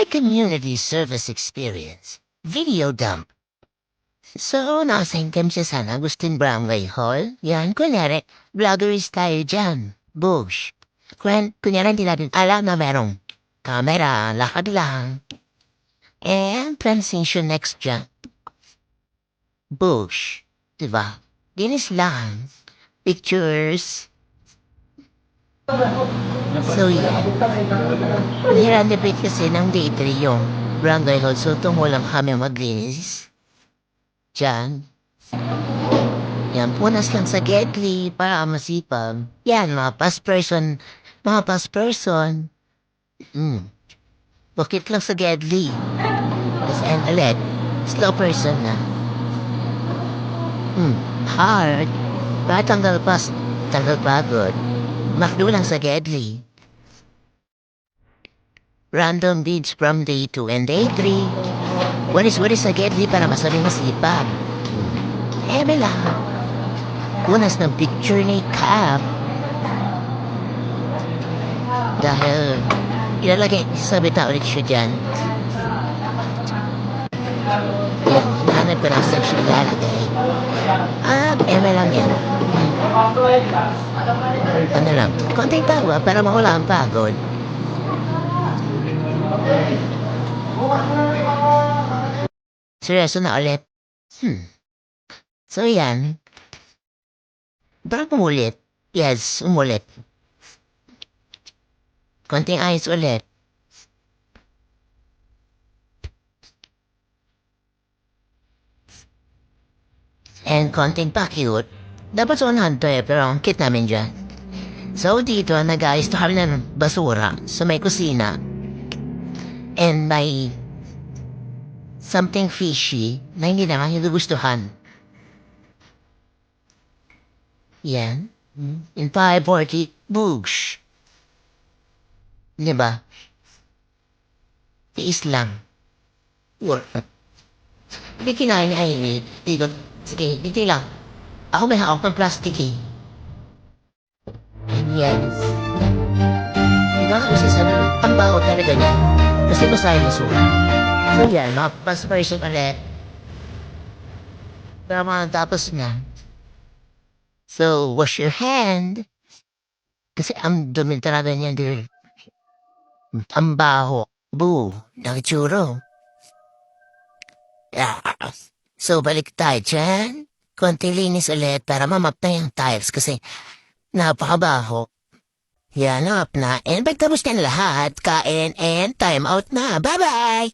My community service experience. Video dump. So, nasa income siya sa Agustin Barangay Hall. Yan, kunyari, vloggers tayo dyan. Bush. Kunyari, hindi natin alam na merong camera, lakad lang. And transition next dyan. Bush. Diba? Dinis lang. Pictures. So, yeah. Niranipit kasi ng day 3 yung barangay hall. So, tungo lang kami maglinis. Diyan. Yan, punas lang sa Gedli para masipag. Yan, mga past person. Mga past person. Bukit lang sa Gedli. Tapos and ulit. Slow person na. Hard. Bakit tanggal pagod? Makdo lang sa Gedli. Random deeds from day 2 and day 3. Walis sa Gedli para masabing masipag. Eme lang. Unas ng picture ni Cap. Dahil ilalagay sa bita ulit siya dyan. Yan, hanap ko lang saan siya ilalagay. Eme lang yan. Ano lang, konting tawa para mawala ang pagod. Seryoso na ulit. So yan. Bakit umulit? Yes, umulit. Konting ayos ulit. And konting pa-cute. Dapat sa 100 pero ang cute namin dyan. So dito, nag-ayos to kami ng basura sa may kusina. And may something fishy na hindi naman hinugustuhan. Yan. In 540, boosh. Diba? Tiis lang. Hindi kinain niya ay dito. Sige, dito lang. Ako may hawak ng plastic eh. And yes. Diba kasi sabi, ang baho talaga niya. Kasi masaya masuha. So yan, mga person ulit. Para mga tapos na. So, wash your hand. Kasi ang dumi talaga niya din. Ang baho. Boo. Nakitsuro. Yeah. So, balik tayo dyan. Konti linis ulit para mamap na yung tiles kasi napakabaho. Yan, up na. And pagtapos na lahat, kain and time out na. Bye-bye!